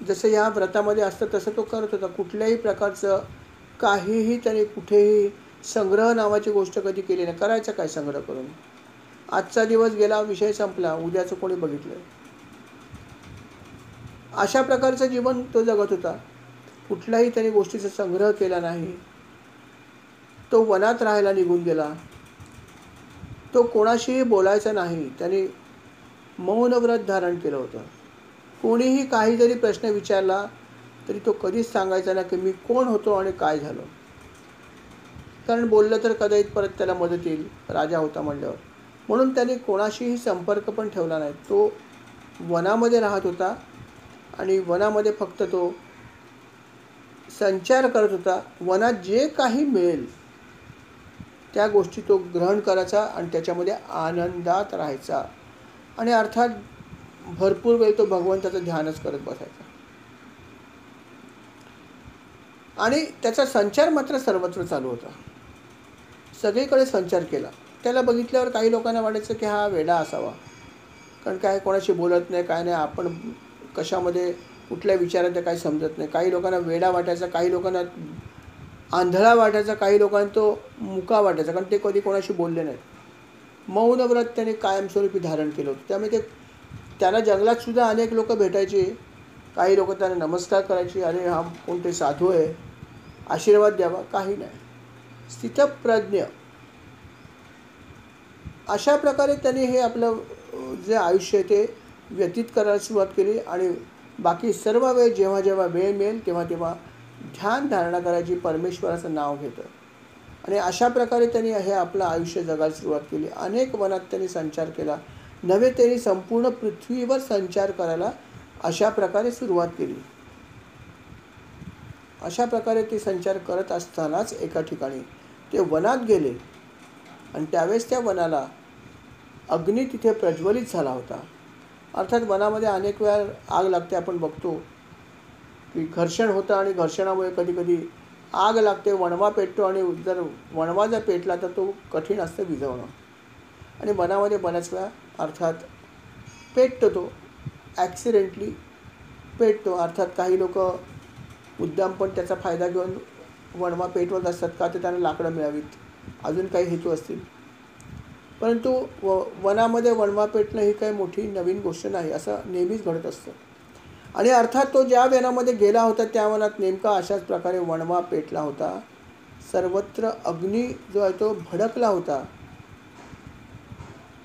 जसं या व्रतामध्ये असतं तसं तो करत होता. कुठल्याही प्रकारचं काहीही त्याने कुठेही संग्रह नावाची गोष्ट कधी केली नाही. करायचं काय संग्रह करून? आजचा दिवस गेला, विषय संपला, उद्याचं कोणी बघितलं? अशा प्रकारचं जीवन तो जगत होता. कुठल्याही त्याने गोष्टीचा संग्रह केला नाही. तो वनात राहायला निघून गेला. तो कोणाशीही बोलायचा नाही. त्याने मौन व्रत धारण केलं होतं. कोणीही काही जरी प्रश्न विचारला तरी तो कधीच सांगायचा नाही की मी कोण होतो आणि काय झालं. कारण बोललं तर कदाचित परत त्याला मदत येईल, राजा होता म्हणल्यावर. म्हणून त्याने कोणाशीही संपर्क पण ठेवला नाही. तो वनामध्ये राहत होता आणि वनामध्ये फक्त तो संचार करत होता. वनात जे काही मिळेल त्या गोष्टी तो ग्रहण करायचा आणि त्याच्यामध्ये आनंदात राहायचा. आणि अर्थात भरपूर वेळ तो भगवंताचं ध्यानच करत बसायचा. आणि त्याचा संचार मात्र सर्वत्र चालू होता. सगळीकडे संचार केला. त्याला बघितल्यावर काही लोकांना वाटायचं की हा वेडा असावा. कारण काय कोणाशी बोलत नाही, काय नाही, आपण कशामध्ये कुठल्या विचारात काही समजत नाही. काही लोकांना वेडा वाटायचा, काही लोकांना आंधळा वाटायचा, काही लोकांना तो मुका वाटायचा, कारण ते कधी कोणाशी बोलले नाहीत. मौन व्रत त्याने कायमस्वरूपी धारण केलं होतं. त्यामुळे त्याला जंगलात सुद्धा अनेक लोक भेटायचे. काही लोक त्याला नमस्कार करायचे, अरे हा कोणते साधू आहे, आशीर्वाद द्यावा. काही नाही, स्थितप्रज्ञ. अशा प्रकारे त्यांनी हे आपलं जे आयुष्य आहे ते व्यतीत करायला सुरुवात केली. आणि बाकी सर्व वेळ जेव्हा जेव्हा वेळ मिळेल तेव्हा तेव्हा ध्यान धारणा करायची, परमेश्वराचं नाव घेतं. आणि अशा प्रकारे त्यांनी हे आपलं आयुष्य जगायला सुरुवात केली. अनेक वनात त्यांनी संचार केला. नव्हे त्यांनी संपूर्ण पृथ्वीवर संचार करायला अशा प्रकारे सुरुवात केली. अशा प्रकारे ते संचार करत असतानाच एका ठिकाणी ते वनात गेले. आणि त्यावेळेस त्या वनाला अग्नी तिथे प्रज्वलित झाला होता. अर्थात वनामध्ये अनेक वेळा आग लागते. आपण बघतो की घर्षण होतं आणि घर्षणामुळे कधी कधी आग लागते, वणवा पेटतो. आणि जर वणवा जर पेटला तर तो कठीण असतं विझवणं. आणि वनामध्ये बऱ्याच वेळा अर्थात पेटतो, तो ॲक्सिडेंटली पेटतो. अर्थात काही लोक मुद्दाम पण त्याचा फायदा घेऊन वणवा पेटवत असतात, का तर त्यांना लाकडं मिळावीत, अजून काही हेतू असतील. परंतु वनामध्ये वणवा पेटणं ही काही मोठी नवीन गोष्ट नाही, असं नेहमीच घडत असतं. आणि अर्थात तो ज्या वनामध्ये गेला होता त्या वनात नेमका अशाच प्रकारे वणवा पेटला होता. सर्वत्र अग्नी जो आहे तो भडकला होता.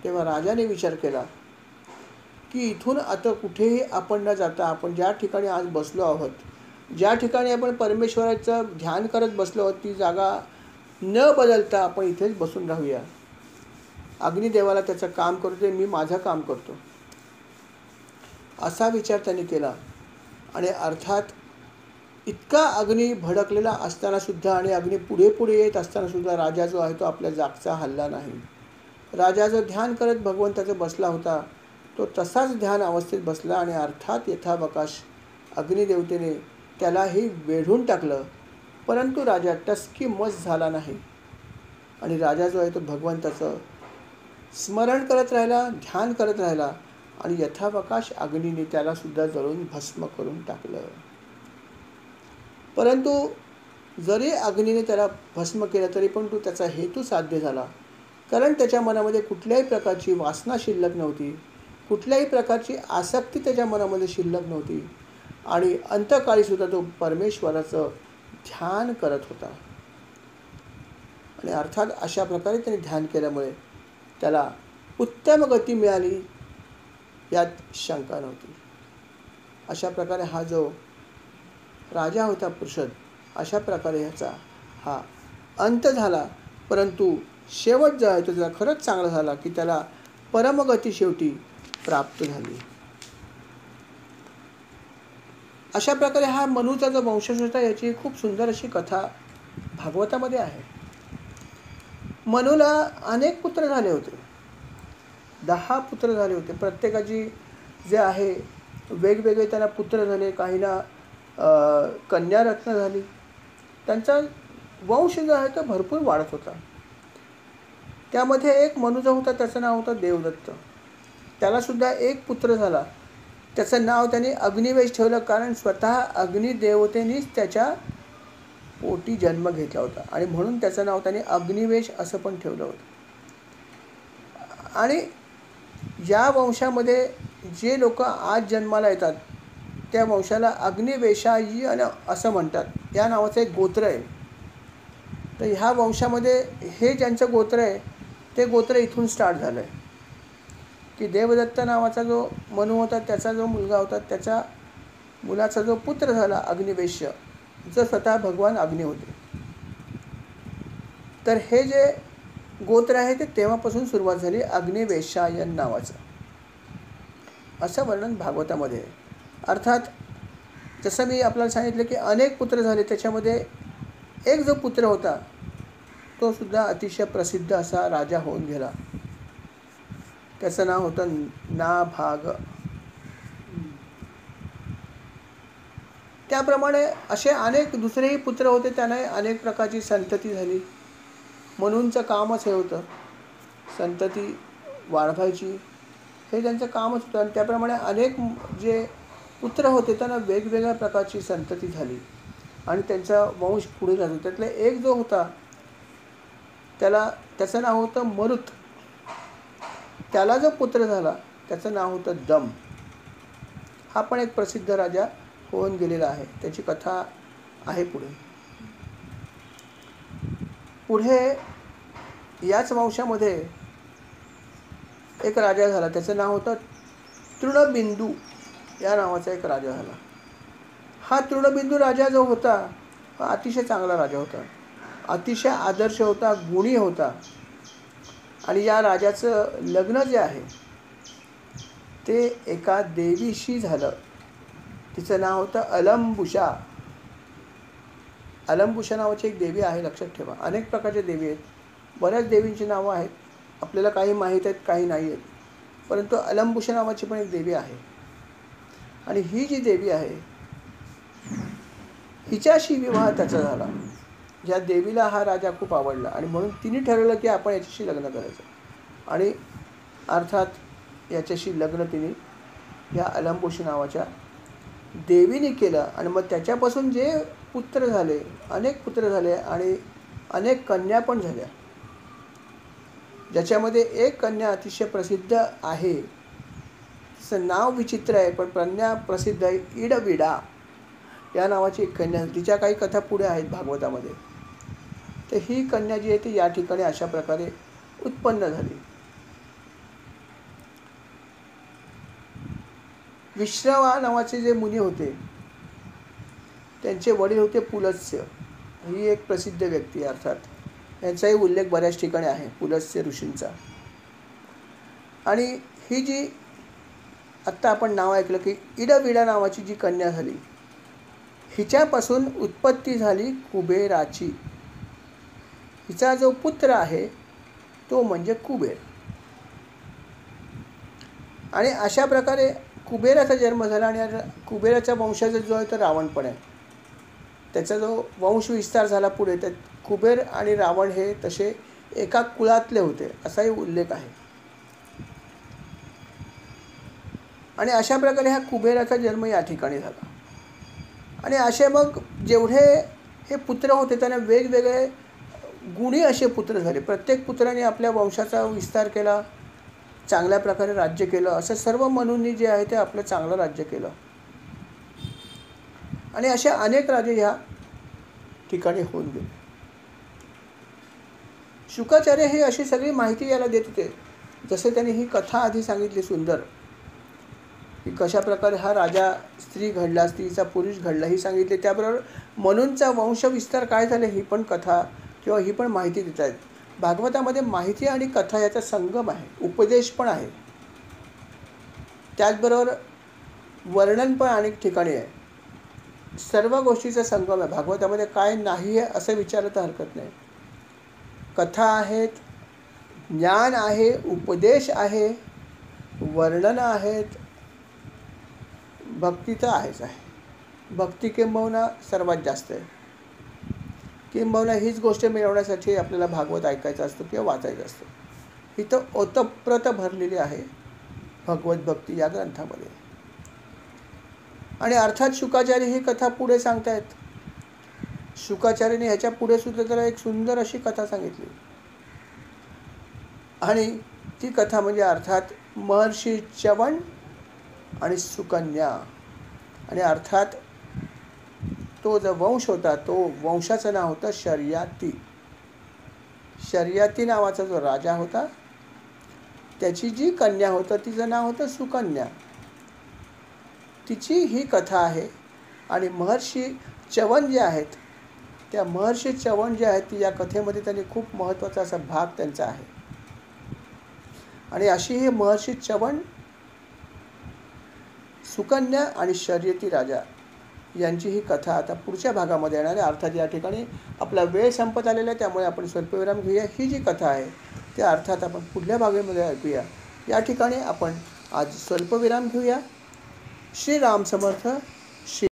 तेव्हा राजाने विचार केला की इथून आता कुठेही आपण न जाता, आपण ज्या ठिकाणी आज बसलो आहोत, ज्या ठिकाणी आपण परमेश्वराचं ध्यान करत बसलो आहोत, ती जागा न बदलता आपण इथेच बसून राहूया. अग्निदेवाला त्याचं काम करतोय, मी माझं काम करतो, असा विचार त्यांनी केला. आणि अर्थात इतका अग्नी भडकलेला असताना सुद्धा आणि अग्नी पुढे पुढे येत असताना सुद्धा राजा जो आहे तो आपल्या जागचा हलला नाही. राजा जो ध्यान करत भगवंताचं बसला होता तो तसाच ध्यान अवस्थेत बसला. आणि अर्थात यथावकाश अग्निदेवतेने त्यालाही वेढून टाकलं. परंतु राजा टसकी मस झाला नाही. आणि राजा जो आहे तो भगवंताचं स्मरण करत राहिला, ध्यान करत राहिला. आणि यथावकाश अग्नीने त्याला सुद्धा जळून भस्म करून टाकलं. परंतु जरी अग्नीने त्याला भस्म केलं तरी पण तो त्याचा हेतू साध्य झाला. कारण त्याच्या मनामध्ये कुठल्याही प्रकारची वासना शिल्लक नव्हती, कुठल्याही प्रकारची आसक्ती त्याच्या मनामध्ये शिल्लक नव्हती. आणि अंतकाळी सुद्धा तो परमेश्वराचं ध्यान करत होता. आणि अर्थात अशा प्रकारे त्याने ध्यान केल्यामुळे त्याला उत्तम गती मिळाली, यात शंका नव्हती. अशा प्रकारे हा जो राजा होता पृषद, अशा प्रकारे ह्याचा हा अंत झाला. परंतु शेवट जो आहे तो त्याला खरंच चांगला झाला की त्याला परमगती शेवटी प्राप्त झाली. अशा प्रकारे हा मनूचा जो वंशज होता याची खूप सुंदर अशी कथा भागवतामध्ये आहे. मनूला अनेक पुत्र झाले होते, 10 पुत्र झाले होते. प्रत्येकाची जे आहे वेगवेगळे त्यांना पुत्र झाले, काहींना कन्यारत्न झाली. त्यांचा वंश जो आहे तो भरपूर वाढत होता. त्यामध्ये एक मनु जो होता त्याचं नाव होतं देवदत्त. त्यालासुद्धा एक पुत्र झाला. त्याचं नाव त्याने अग्निवेश ठेवलं, कारण स्वतः अग्निदेवतेनेच त्याच्या पोटी जन्म घेतला होता आणि म्हणून त्याचं नाव त्याने अग्निवेश असं पण ठेवलं होतं. आणि या वंशामध्ये जे लोक आज जन्माला येतात त्या वंशाला अग्निवेशायी असं म्हणतात. या नावाचं एक गोत्र आहे. तर ह्या वंशामध्ये हे ज्यांचं गोत्र आहे ते गोत्र इथून स्टार्ट झालं आहे की देवदत्त नावाचा जो मनु होता त्याचा जो मुलगा होता त्याच्या मुलाचा जो पुत्र झाला अग्निवेश्य, जो स्वतः भगवान अग्नी होते. तर हे जे गोत्र आहे ते तेव्हापासून सुरुवात झाली अग्निवेशायन नावाचं, असं वर्णन भागवतामध्ये आहे. अर्थात जसं मी आपल्याला सांगितलं की अनेक पुत्र झाले, त्याच्यामध्ये एक जो पुत्र होता तो सुद्धा अतिशय प्रसिद्ध असा राजा होऊन गेला. त्याचं नाव होतं नाभाग. त्याप्रमाणे असे अनेक दुसरेही पुत्र होते, त्यांना अनेक प्रकारची संतती झाली. मनूंचं कामच हे होतं, संतती वाढवायची, हे त्यांचं कामच होतं. आणि त्याप्रमाणे अनेक जे पुत्र होते त्यांना वेगवेगळ्या प्रकारची संतती झाली आणि त्यांचा वंश पुढे जातो. त्यातले एक जो होता त्याचं नाव होतं मरुत. त्याला जो पुत्र झाला त्याचं नाव होतं दम. हा पण एक प्रसिद्ध राजा होऊन गेलेला आहे. त्याची कथा आहे पुढे. याच वंशामध्ये एक राजा झाला, त्याचं नाव होतं तृणबिंदू. या नावाचा एक राजा झाला. हा तृणबिंदू राजा जो होता हा अतिशय चांगला राजा होता, अतिशय आदर्श होता, गुणी होता. आणि या राजाचं लग्न जे आहे ते एका देवीशी झालं. तिचं नाव होतं अलंबुषा. अलंबुषा नावाची एक देवी आहे, लक्षात ठेवा. अनेक प्रकारच्या देवी आहेत, बऱ्याच देवींची नावं आहेत. आपल्याला काही माहीत आहेत, काही नाही आहेत, परंतु अलंबुषा नावाची पण एक देवी आहे. आणि ही जी देवी आहे हिच्याशी विवाह त्याचा झाला. ज्या देवीला हा राजा खूप आवडला आणि म्हणून तिने ठरवलं की आपण याच्याशी लग्न करायचं. आणि अर्थात याच्याशी लग्न तिने या अलंबुषा नावाच्या देवीने केलं. आणि मग त्याच्यापासून जे पुत्र झाले, अनेक पुत्र झाले आणि अनेक कन्या पण झाल्या. ज्याच्यामध्ये एक कन्या अतिशय प्रसिद्ध आहे, तिचं नाव विचित्र आहे पण कन्या प्रसिद्ध आहे, इडविडा या नावाची एक कन्या. तिच्या काही कथा पुढे आहेत भागवतामध्ये. तर ही कन्या जी आहे ती या ठिकाणी अशा प्रकारे उत्पन्न झाली. विश्रवा नावाचे जे मुनी होते त्यांचे वडील होते पुलत्स्य. ही एक प्रसिद्ध व्यक्ती. अर्थात यांचाही उल्लेख बऱ्याच ठिकाणी आहे पुलत्स्य ऋषींचा. आणि ही जी आत्ता आपण नाव ऐकलं की इडविडा नावाची जी कन्या झाली, हिच्यापासून उत्पत्ती झाली कुबेराची. हिचा जो पुत्र आहे तो म्हणजे कुबेर. आणि अशा प्रकारे कुबेराचा जन्म झाला. आणि कुबेराच्या वंशाचा जो आहे तो रावण पण आहे. त्याचा जो वंश विस्तार झाला पुढे, त्यात कुबेर आणि रावण हे तसे एका कुळातले होते असाही उल्लेख आहे. आणि अशा प्रकारे हा कुबेराचा जन्म या ठिकाणी झाला. आणि असे मग जेवढे हे पुत्र होते त्यांना वेगवेगळे गुणी असे पुत्र झाले. प्रत्येक पुत्राने आपल्या वंशाचा विस्तार केला, चांगल्या प्रकारे राज्य केलं. असं सर्व मनूंनी जे आहे ते आपलं चांगलं राज्य केलं. आणि असे अनेक राजे ह्या ठिकाणी होऊन गेले. शुकाचार्य ही अशी सगळी माहिती याला देत होते. जसे त्यांनी ही कथा आधी सांगितली सुंदर, की कशा प्रकारे हा राजा स्त्री घडला, स्त्रीचा पुरुष घडला, ही सांगितली. त्याबरोबर मनूंचा वंशविस्तार काय झाले ही पण कथा किंवा ही पण माहिती देत आहेत. भागवतामध्ये माहिती आणि कथा याचा संगम आहे, उपदेश पण आहे, त्याचबरोबर वर्णन पण अनेक ठिकाणी आहे. सर्व गोष्टीचा संगम आहे भागवतामध्ये. काय नाही आहे असं विचारलं तर हरकत नाही. कथा आहेत, ज्ञान आहे, उपदेश आहे, वर्णनं आहेत, भक्ती तर आहेच आहे. भक्ती किंबहुना सर्वात जास्त आहे. किंबहुना हीच गोष्ट मिळवण्यासाठी आपल्याला भागवत ऐकायचं असतं किंवा वाचायचं असतं. इथं ओतप्रोत भरलेली आहे भगवत भक्ती या ग्रंथामध्ये. आणि अर्थात शुकाचार्य ही कथा पुढे सांगतायत. शुकाचार्याने ह्याच्या पुढे सुद्धा त्याला एक सुंदर अशी कथा सांगितली. आणि ती कथा म्हणजे अर्थात महर्षी च्यवन आणि सुकन्या. आणि अर्थात तो जो वंश होता तो वंशाचं नाव होतं शर्याती. शर्याती नावाचा जो राजा होता त्याची जी कन्या होतं तिचं नाव होतं सुकन्या. तिची ही कथा आहे. आणि महर्षी च्यवन जे आहेत त्या महर्षी च्यवन जे आहेत या कथेमध्ये त्यांनी खूप महत्त्वाचा असा भाग त्यांचा आहे. आणि अशी ही महर्षी च्यवन, सुकन्या आणि शर्यती राजा यांची ही कथा आता पुढच्या भागामध्ये येणार आहे. अर्थात या ठिकाणी आपला वेळ संपत आलेला आहे त्यामुळे आपण स्वल्पविराम घेऊया. ही जी कथा आहे त्या अर्थात आपण पुढल्या भागामध्ये ऐकूया. या ठिकाणी आपण आज स्वल्पविराम घेऊया. श्रीराम समर्थ. श्री